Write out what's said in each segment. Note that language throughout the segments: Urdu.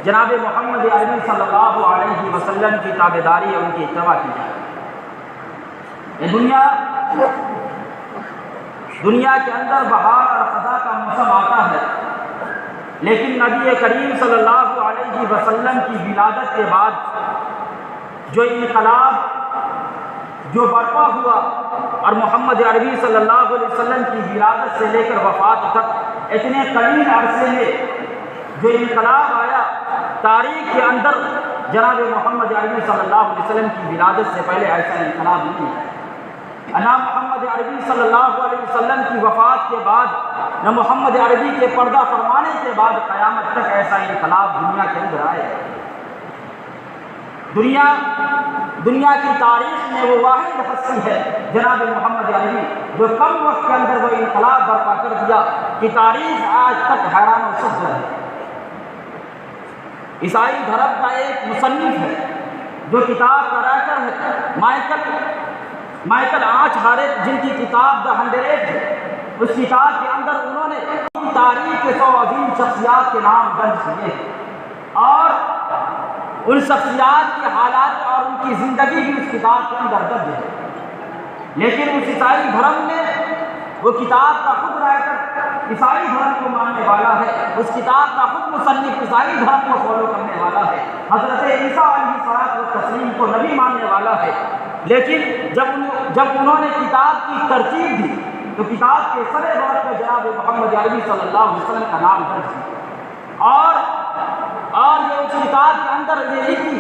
جناب محمد عربی صلی اللہ علیہ وسلم کی تابعداری اور ان کی اتباع کی جائے۔ یہ دنیا کے اندر بہار اور خزاں کا موسم آتا ہے، لیکن نبی کریم صلی اللہ علیہ وسلم کی ولادت کے بعد جو انقلاب جو برپا ہوا اور محمد عربی صلی اللہ علیہ وسلم کی ولادت سے لے کر وفات تک اتنے قلیل عرصے میں جو انقلاب آیا، تاریخ کے اندر جناب محمد عربی صلی اللہ علیہ وسلم کی ولادت سے پہلے ایسا انقلاب نہیں ہے۔ نہ محمد عربی صلی اللہ علیہ وسلم کی وفات کے بعد، نہ محمد عربی کے پردہ فرمانے کے بعد قیامت تک ایسا انقلاب دنیا کے اندر آئے۔ دنیا کی تاریخ میں وہ واحد ہستی ہے جناب محمد عربی، جو کم وقت کے اندر وہ انقلاب برپا کر دیا کہ تاریخ آج تک حیران و شدہ ہے۔ عیسائی دھرم کا ایک مصنف ہے جو کتاب کا رائٹر ہے، مائیکل آچ ہارٹ، جن کی کتاب دا 100 ہے۔ اس کتاب کے اندر انہوں نے تاریخ کے 100 عظیم شخصیات کے نام درج کیے ہیں اور ان شخصیات کے حالات اور ان کی زندگی بھی اس کتاب کے اندر درج ہے، لیکن اس عیسائی دھرم میں وہ کتاب کا خود رائٹر عیسائی دھرم کو ماننے والا ہے، اس کتاب کا خود مصنف عیسائی دھرم کو فالو کرنے والا ہے، حضرت عیسیٰ علیہ الصلوۃ والتسلیم کو نبی ماننے والا ہے، لیکن جب انہوں نے کتاب کی ترتیب دی تو کتاب کے سر وقت میں جناب محمد عربی صلی اللہ علیہ وسلم کا نام درج کیا اور یہ اس کتاب کے اندر یہ لکھی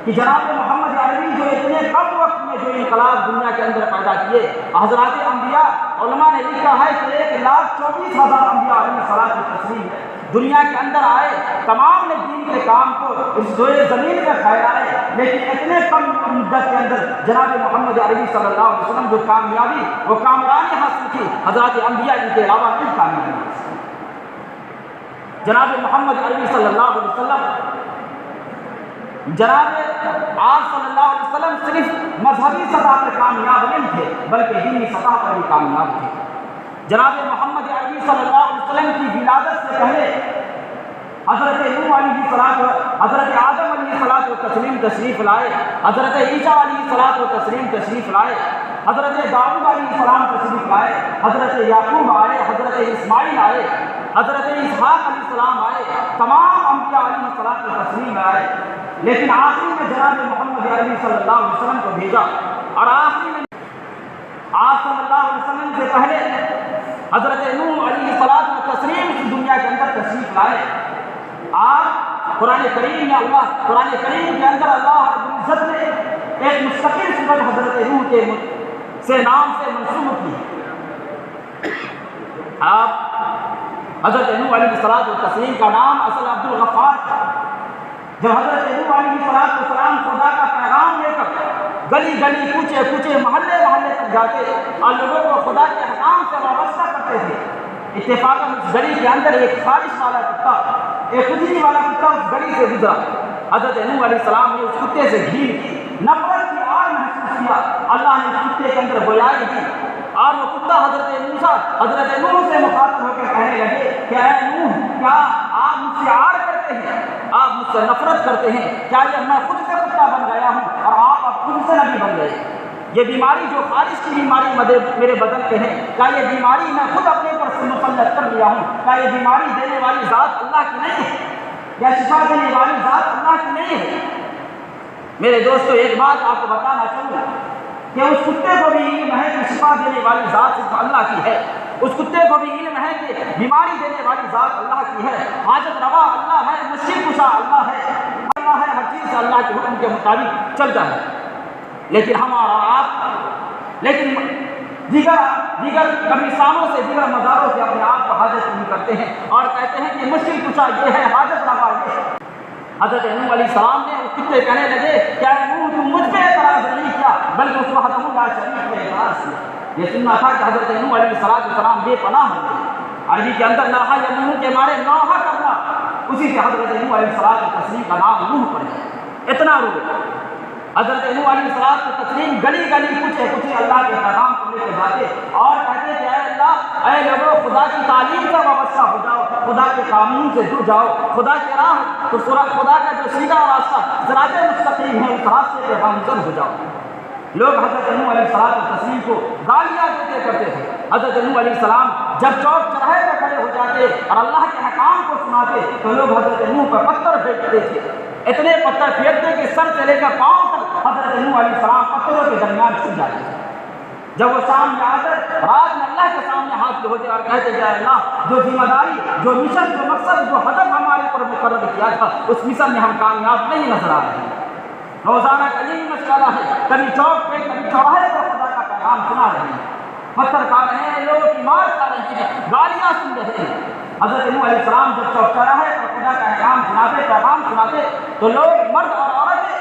کہ جناب محمد عربی جو اتنے کم وقت میں جو انقلاب دنیا کے اندر پیدا کیے، حضرات انبیاء علماء نے لکھا ہے کہ 1,24,000 انبیاء علیہ الصلوۃ والتسلیم دنیا کے اندر آئے، تمام نے دین کے کام کو اس روئے زمین میں پھیلائے، لیکن اتنے کم مدت کے اندر جناب محمد عربی صلی اللہ علیہ وسلم جو کامیابی وہ کامرانی حاصل کی، حضرات انبیاء ان کے علاوہ نہیں کامیابی حاصل کی۔ جناب محمد عربی صلی اللہ علیہ وسلم، جناب آپ صلی اللہ علیہ وسلم صرف مذہبی سطح پر کامیاب نہیں تھے بلکہ دینی سطح پر بھی کامیاب تھے۔ جناب محمد عربی صلی اللہ علیہ وسلم کی ولادت سے پہلے حضرت نوح علیہ السلام، حضرت آدم علیہ الصلوۃ والتسلیم تشریف لائے، حضرت عیسیٰ علیہ الصلوۃ والتسلیم تشریف لائے، حضرت داؤد علیہ السلام تشریف لائے، حضرت یعقوب آئے، حضرت اسماعیل آئے، حضرت اسحاق علیہ السلام آئے، تمام انبیاء علیہ الصلوۃ والتسلیم آئے، لیکن آخری میں جناب محمد عربی صلی اللہ علیہ وسلم کو بھیجا اور آخری میں آپ صلی اللہ علیہ وسلم سے پہلے حضرت نوح علیہ الصلوۃ والتسلیم اس دنیا کے اندر تشریف لائے۔ آپ قرآن کریم کے اندر اللہ رب العزت نے ایک مستقل صفت حضرت نوح کے نام سے منسوب کی۔ آپ حضرت نوح علیہ الصلوۃ والتسلیم کا نام اصل عبد الغفار تھا۔ جب حضرت نوح علیہ السلام خدا کا پیغام لے کر گلی گلی کوچے کوچے محلے محلے تک جاتے اور لوگوں کو خدا کے احکام سے وابستہ کرتے تھے، اتفاقاً اس گلی کے اندر ایک خارش والا کتا، ایک کجلی والا کتا اس گلی سے گزرا۔ حضرت نوح علیہ السلام نے اس کتے سے گھیر کی، نفرت کی آگ محسوس کیا، اللہ نے اس کتے کے اندر گویائی دی اور وہ کتا حضرت نوح سے مخاطب ہو کر کہنے لگے کہ اے نوح، کیا آپ مجھ سے آڑ کرتے ہیں، آپ مجھ سے نفرت کرتے ہیں؟ کیا یہ میں خود سے کتا بن گیا ہوں اور آپ اب خود سے نبی بن گئے؟ یہ بیماری جو خارش کی بیماری میرے بدن پہ ہے، کیا یہ بیماری میں خود اپنے پر مسلط کر لیا ہوں؟ کیا یہ بیماری دینے والی ذات اللہ کی نہیں ہے؟ یا شفا دینے والی ذات اللہ کی نہیں ہے؟ میرے دوستو، ایک بات آپ کو بتانا چاہوں کہ اس کتے کو بھی علم ہے کہ شفا دینے والی ذات صرف اللہ کی ہے، اس کتے کو بھی علم ہے کہ بیماری دینے والی ذات اللہ کی ہے، حاجت روا اللہ ہے، مشکل کشا اللہ ہے، ہر چیز سے اللہ کے حکم کے مطابق چلتا ہے۔ لیکن ہم اور آپ دیگر قبرستانوں سے، دیگر مزاروں سے اپنے آپ کو حاجت نہیں کرتے ہیں اور کہتے ہیں کہ مشکل کشا یہ ہے، حاجت روا یہ ہے۔ حضرت نوح علیہ السلام نے اس کتے کہنے لگے کیا نوح تم مجھ پہ اعتراض نہیں کیا بلکہ اس وحدہ لا شریک پہ اعتراض کیا۔ یہ سننا تھا کہ حضرت نوح علیہ السلام بے پناہ ہو گئے۔ عربی کے اندر نوحہ یا نوح کے مارے نوحہ کرنا، اسی سے حضرت نوح علیہ السلام کا نام نوح پڑ گیا۔ اتنا روئے حضرت نوح علیہ السلام کی تسلیم گلی گلی کچھ اللہ کے پیغام کو لے کے جاتے اور کہتے کہ اے اللہ، اے لوگوں، خدا کی تعلیم سے وابستہ ہو جاؤ، خدا کے قانون سے جڑ جاؤ، خدا کی راہ تو خدا کا جو سیدھا راستہ صراط مستقیم ہے اس راستے پہ گامزن ہو جاؤ۔ لوگ حضرت نوح علیہ السلام کی تسلیم کو گالیاں دیتے کرتے تھے۔ حضرت نوح علیہ السلام جب چوک چراہے پر کھڑے ہو جاتے اور اللہ کے احکام کو سناتے تو لوگ حضرت نوح پر پتھر پھینکتے تھے، اتنے پتھر پھینکتے کہ سر سے لے کر پاؤں تک حضرت نوح علیہ السلام پتھروں کے درمیان چھپ جاتے تھے۔ جب وہ سامنے آ کر رات میں اللہ کے سامنے حاضر ہوتے اور کہتے کہ اللہ، جو ذمہ داری، جو مشن، جو مقصد، جو ہدف ہمارے پر مقرر کیا تھا، اس مشن میں ہم کامیاب نہیں نظر آ رہے ہیں۔ روزانہ کا یہی مسئلہ ہے، کبھی چوک پہ کبھی چوراہے پر خدا کا پیغام سنا رہے ہیں، پتھر کھا رہے ہیں، لوگوں کی مار کھا رہے ہیں، گالیاں سن رہے ہیں۔ حضرت نوح علیہ السلام جب چوک چوراہے پر خدا کا احکام سناتے، پیغام سناتے تو لوگ، مرد اور عورتیں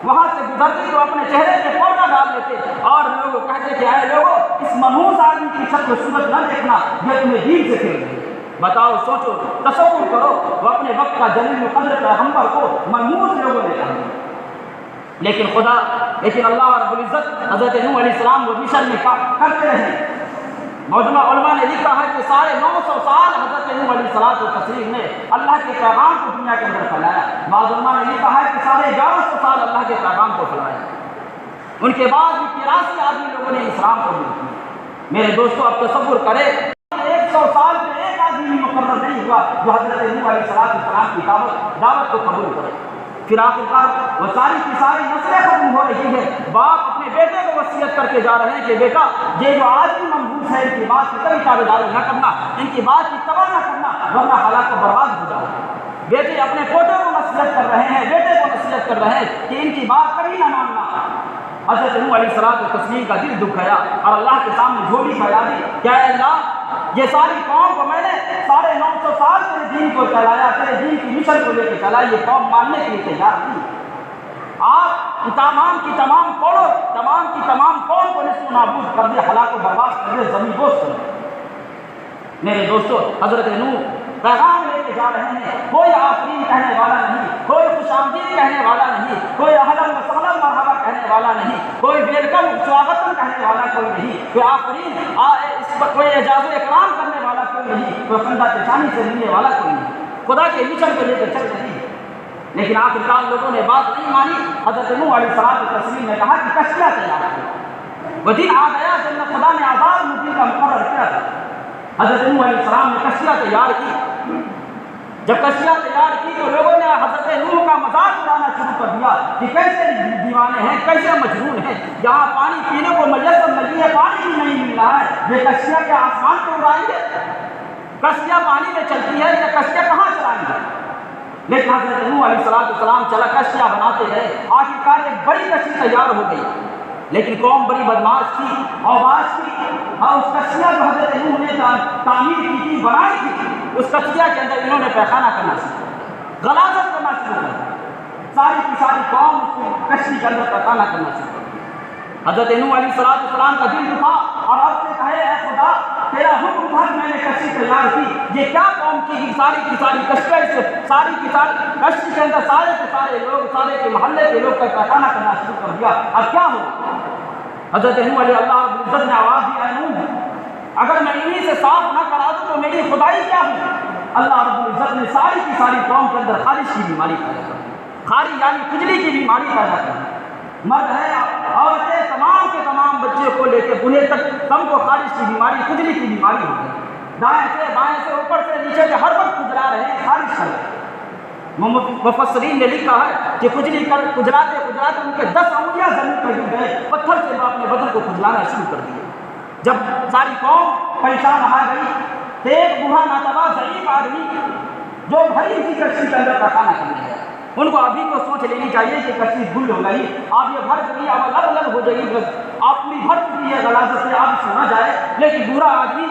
وہاں سے گزرتے تو اپنے چہرے پہ پردہ ڈال لیتے اور لوگ کہتے کہ اے لوگوں، اس منحوس آدمی کی شکل و صورت نہ دیکھنا، یہ تمہیں دین سے کھیل رہی ہے۔ بتاؤ، سوچو، تصور کرو، وہ اپنے وقت کا جلیل قدر پیغمبر کو منحوس لوگوں نے کہا۔ لیکن اللہ رب العزت حضرت نوح علیہ السلام کو مشن میں کرتے رہے۔ علماء نے لکھا ہے کہ 950 سال حضرت نوح علیہ السلام نے اللہ کے پیغام کو دنیا کے اندر پھیلایا۔ بعض علماء نے لکھا ہے کہ 1150 سال اللہ کے پیغام کو پھیلایا۔ ان کے بعد بھی 83 آدمی لوگوں نے اسلام کو قبول کیا۔ میرے دوستو، اب تصور کرے 100 سال میں ایک آدمی بھی مقرر نہیں ہوا جو حضرت نوح علیہ السلام کی دعوت کو قبول کرے۔ پھر آخرکار وہ ساری کی ساری نسلیں ختم ہو رہی ہے۔ باپ اپنے بیٹے کو وصیت کر کے جا رہے ہیں کہ بیٹا، یہ جو آج بھی منحوس ہے، ان کی بات کی کبھی تابعداری نہ کرنا، ان کی بات کی تباہ نہ کرنا، ورنہ حالات کو برباد ہو جاؤ۔ بیٹے اپنے پوتے کو نصیحت کر رہے ہیں، بیٹے کو نصیحت کر رہے ہیں کہ ان کی بات کبھی نہ ماننا۔ حضرت نوح علیہ السلام کی تسلیم کا دل دکھ گیا اور اللہ کے سامنے جھولی پھیلا دی کہ اے اللہ، یہ ساری قوم کو میں نے 950 سال تیرے دین کو چلایا، تیرے دین کی مشن کو لے کے چلا، یہ قوم ماننے کے لیے تیار نہیں۔ آپ تمام کی تمام قوم کو نصف نابود کر دے، ہلاک و برباد کر دے، زمین بوس کر دے۔ میرے دوستو، حضرت نوح پیغام لے کے جا رہے ہیں، کوئی آفرین کہنے والا نہیں، کوئی خوش آمدید کہنے والا نہیں، کوئی اہلاً و سہلاً مرحبا کہنے والا نہیں، کوئی ویلکم سواگتم کہنے والا کوئی نہیں، کوئی آفرین اس پر کوئی اعزاز و اکرام کرنے والا کوئی نہیں، کوئی خندہ پیشانی سے ملنے والا کوئی نہیں۔ خدا کے مشن کو لے کر چل رہے ہیں، لیکن آخرکار لوگوں نے بات نہیں مانی۔ حضرت نوح علیہ السلام کی تسلیم نے کہا کہ کشتیاں تیار کرو۔ وہ دن آ گیا جب خدا نے آزاد مدت کا مقرر کیا تھا۔ حضرت نوح علیہ السلام نے کشتیاں تیار کی۔ جب کشتیاں تیار کی تو لوگوں نے حضرت نوح کا مذاق اڑانا شروع کر دیا کہ کیسے دیوانے ہیں، کیسے مجنون ہیں، یہاں پانی پینے کو میسر نہیں ہے، پانی بھی نہیں مل رہا ہے، یہ کشتیاں کیا آسمان پہ اڑائیں گے؟ کشتیاں پانی میں چلتی ہے، یہ کشتیاں کہاں چلائیں گے؟ لیکن حضرت نوح علیہ السلام چلا کشتیاں بناتے رہے، آخرکار ایک بڑی کشتی تیار ہو گئی۔ لیکن قوم بڑی بدماش تھی، اوباش تھی، اور اس کشتیاں جو حضرت نوح نے تعمیر کی تھی، بنائی تھی، اس کشتیاں کے اندر انہوں نے پیخانہ کرنا شروع کیا، غلاظت کرنا شروع کیا۔ ساری کی ساری قوم اس کشتی کے اندر پیخانہ کرنا شروع کیا۔ حضرت نوح علیہ السلام کا دل دکھا اور اب سے کہے اے خدا، تیرا حکم تھا کہ میں نے کشتی تیار کی، یہ کیا قوم کی ساری کشتی سے ساری کی ساری کشتی کے اندر سارے کے سارے لوگ، سارے کے محلے کے لوگ کا پیخانہ کرنا شروع کر دیا، اب کیا ہو؟ حضرت نوح علیہ اللہ رب العزت نے آواز دی، اے نوح، اگر میں انہی سے صاف نہ کرا دوں تو میری خدائی کیا ہو؟ اللہ رب العزت نے ساری کی ساری قوم کے اندر خارش کی بیماری پیدا کر دی، خاری یعنی کھجلی کی بیماری پیدا کر دی۔ مرد ہے، عورتیں، تمام کے تمام بچے کو لے کے بوڑھے تک سب کو خارش کی بیماری، کھجلی کی بیماری ہو گئی۔ دائیں سے بائیں سے اوپر سے نیچے سے ہر وقت کھجلا رہے ہیں، خارش کر رہے ہیں۔ مفسرین نے لکھا ہے کہ کھجلاتے ان کے 10 انگلیاں زمین پر گر گئے، پتھر سے اپنے بدن کو کھجلانا شروع کر دیے۔ جب ساری قوم پریشان آ گئی تو ایک بوڑھا ناتوا ضعیف آدمی جو بھری سی کشتی کے اندر پیخانہ کرنے گیا، ان کو ابھی کو سوچ لینی چاہیے کہ کشتی گل ہو گئی، اب یہ بھر گئی، اب الگ الگ ہو جائے گی، آپ پوری بھر چکی ہے غلاظت سے، اب سونا جائے۔ لیکن بوڑھا آدمی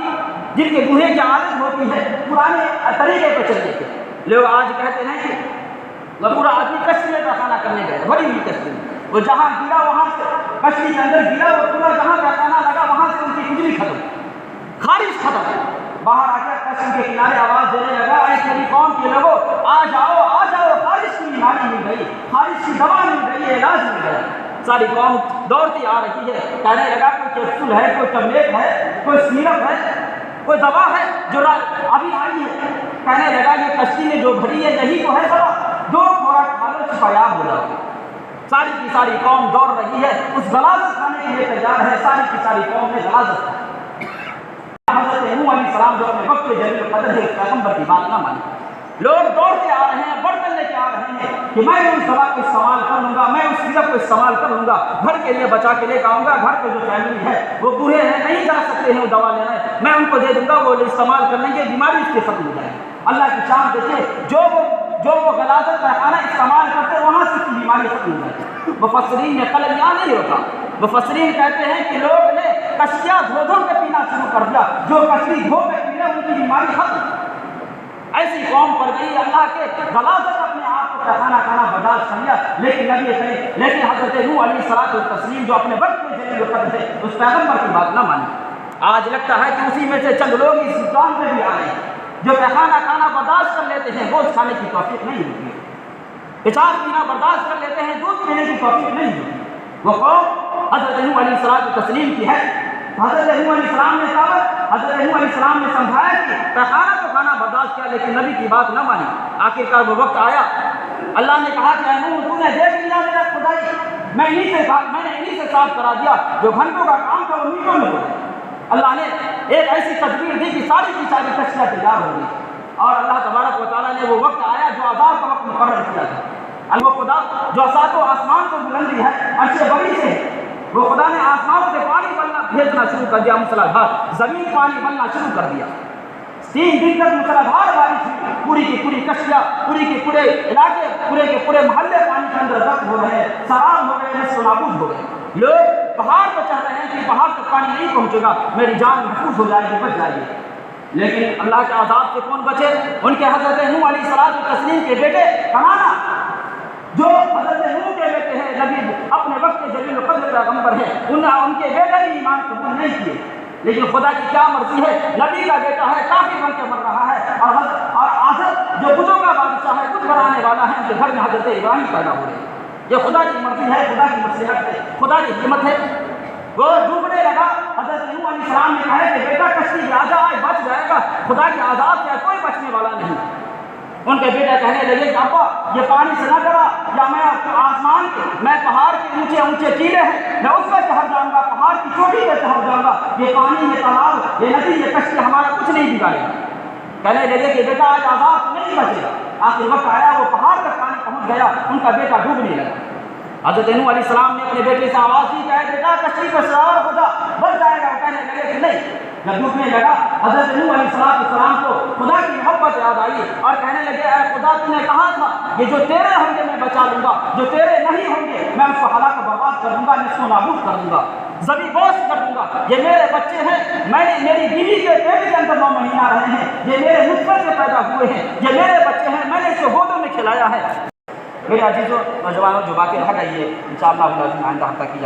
جن کے بوڑھے کی عادت ہوتی ہے پرانے طریقے پہ چلنے کے، لوگ آج کہتے ہیں کہ وہ بوڑھا آدمی کشتی میں پیخانہ کرنے گئے، بھری ہوئی کشتی میں، وہ جہاں گرا وہاں سے کشتی کے اندر گرا، وہ پورا جہاں پیخانہ لگا وہاں سے ان کی کھجلی ختم، خارش ختم۔ باہر آ کر کشتی کے کنارے آواز دینے لگا، اے میری قوم کے لوگوں، آ جاؤ، خارش کی بیماری مل گئی، خارش کی دوا مل گئی، علاج مل گیا۔ ساری قوم دوڑتی آ رہی ہے، کہنے لگا کوئی کیپسول ہے، کوئی ٹیبلیٹ ہے، کوئی سیرپ ہے، کوئی دوا ہے جو ابھی آئی ہے۔ کہنے لگا یہ کشتی میں جو بھری ہے یہی تو ہے دوا، 2 خوراک کھا لو شفا یاب ہو جاؤ گے۔ ساری کی ساری قوم دوڑ رہی ہے، اس غلاظت کھانے کے لیے تیار ہے، ساری کی ساری قوم نے غلاظت کھائی۔ حضرت نوح علیہ السلام جو اپنے وقت جلیل القدر ہے، پیغمبر کی بات نہ مانی۔ لوگ دوڑتے آ رہے ہیں، برتن لے کے آ رہے ہیں کہ میں اس دوا کو استعمال کر لوں گا، میں اس سیرپ کو استعمال کر لوں گا، گھر کے لیے بچا کے لے کے آؤں گا، گھر پہ جو فیملی ہے وہ بوڑھے ہیں نہیں جا سکتے ہیں وہ دوا لینے، میں ان کو دے دوں گا، وہ استعمال کر لیں گے، بیماری اس کی ختم ہو جائے گی۔ اللہ کی شان دیکھیے، جو وہ غلاظت کا کھانا استعمال کرتے وہاں سے کی بیماری ختم ہو جائے گی۔ مفسرین نے قلم یہاں نہیں ہوتا، مفسرین کہتے ہیں کہ لوگ نے کشتیاں دھو دھو کے پینا شروع کر دیا، جو کشتی دھو کے پی لے ان کی بیماری ختم۔ ایسی قوم پر گئی، اللہ کے غلاظت اپنے آپ کو کھانا برداشت کر لیا، لیکن حضرت نوح علیہ السلام جو اپنے وقت میں جلیل القدر تھے اس پیغمبر کی بات نہ مانی۔ آج لگتا ہے کہ اسی میں سے چند لوگ اس مقام پہ بھی آئے ہیں جو کھانا برداشت کر لیتے ہیں، گوشت کھانے کی توفیق نہیں ہوتی ہے، پیشاب پینا برداشت کر لیتے ہیں، دودھ پینے کی توفیق نہیں ہوتی۔ وہ قوم حضرت نوح علیہ السلام کی ہے۔ حضرت نوح علیہ السلام نے کہا، حضرت نوح علیہ السلام نے سمجھایا کہ کھانا برداشت کیا لیکن نبی کی بات نہ مانی۔ آخرکار وہ وقت آیا، اللہ نے کہا کہ اے نوح تو نے دیکھ لیا میرا خدائی، میں نے انہی سے صاف کرا دیا، جو گھنٹوں کا کام تھا وہ منٹوں میں ہو گیا۔ اللہ نے ایک ایسی تدبیر دی کہ ساری کی ساری کشتیاں تیار ہو گئی، اور اللہ تبارک و تعالیٰ نے وہ وقت آیا جو عذاب کا وقت مقرر کیا تھا۔ وہ خدا جو ساتوں آسمان کو بلندی ہے، عرش بری سے، وہ خدا نے آسمان سے پانی بھیجنا شروع کر دیا، موسلادھار زمین پانی بننا شروع کر دیا۔ 3 دن تک موسلادھار بارش ہوئی، پوری کی پوری کشتیاں، پورے کے علاقے، پورے کے پورے محلے پانی کے اندر غرق ہو رہے ہیں، سراب ہو گئے، نصف نابود ہو گئے۔ لوگ پہاڑ پہ چڑھ رہے ہیں کہ پہاڑ تک پانی نہیں پہنچے گا، میری جان محفوظ ہو جائے گی، بچ جائے گی۔ لیکن اللہ کے عذاب سے کون بچے؟ ان کے حضرت نوح علیہ السلام کے بیٹے کنعانہ، جو حضرت نوح کے بیٹے ہیں، نبی اپنے وقت کے جلیل القدر پیغمبر ہیں، ان کے بیٹے بھی ایمان قبول نہیں کیے۔ لیکن خدا کی کیا مرضی ہے، نبی کا بیٹا ہے، کافر بن کے مر رہا ہے، اور آزر جو بتوں کا بادشاہ ہے، بت بنانے والا ہے، ان کے گھر میں حضرت ابراہیم پیدا ہو رہے ہیں۔ یہ خدا کی مرضی ہے، خدا کی مصلحت ہے، خدا کی حکمت ہے۔ وہ ڈوبنے لگا، حضرت نوح علیہ السلام نے کہا کہ بیٹا کشتی میں آ جا، بچ جائے گا، خدا کے عذاب سے کوئی بچنے والا نہیں۔ ان کے بیٹے کہنے لگے کہ ابا یہ پانی سے نہ ڈرا، یا میں آسمان کے، میں پہاڑ کے اونچے اونچے ٹیلے ہیں، میں اس پہ چڑھ جاؤں گا، پہاڑ کی چوٹی پہ چڑھ جاؤں گا، یہ پانی، یہ تالاب، یہ ندی، یہ کشتی ہمارا کچھ نہیں بگاڑے گا۔ کہنے لگے کہ بیٹا آج عذاب نہیں بچے گا۔ آخر وقت آیا، وہ پہاڑ تک پانی پہنچ گیا، ان کا بیٹا ڈوبنے لگا۔ حضرت نوح علیہ السلام نے اپنے بیٹے سے آواز دی کہ اے بیٹا کشتی پہ سوار ہو جا، بچ جائے گا۔ وہ کہنے لگے کہ نہیں۔ جب ڈوبنے لگا، حضرت نوح علیہ السلام کو خدا کی محبت یاد آئی اور کہنے لگے اے خدا تو نے کہا تھا یہ جو تیرے ہوں گے میں بچا لوں گا، جو تیرے نہیں ہوں گے میں اس کو ہلاک و برباد کر دوں گا، نصف و نابود کر دوں گا، زمین بوس کر دوں گا۔ یہ میرے بچے ہیں، میری بیوی کے پیٹ کے اندر 9 مہینہ رہے ہیں، یہ میرے نطفے سے پیدا ہوئے ہیں، یہ میرے بچے ہیں، میں نے اسے گودوں میں کھلایا ہے۔ میرے عزیزوں نوجوانوں جو باتیں رہ گئی ہے انشاءاللہ آئندہ ہفتہ کی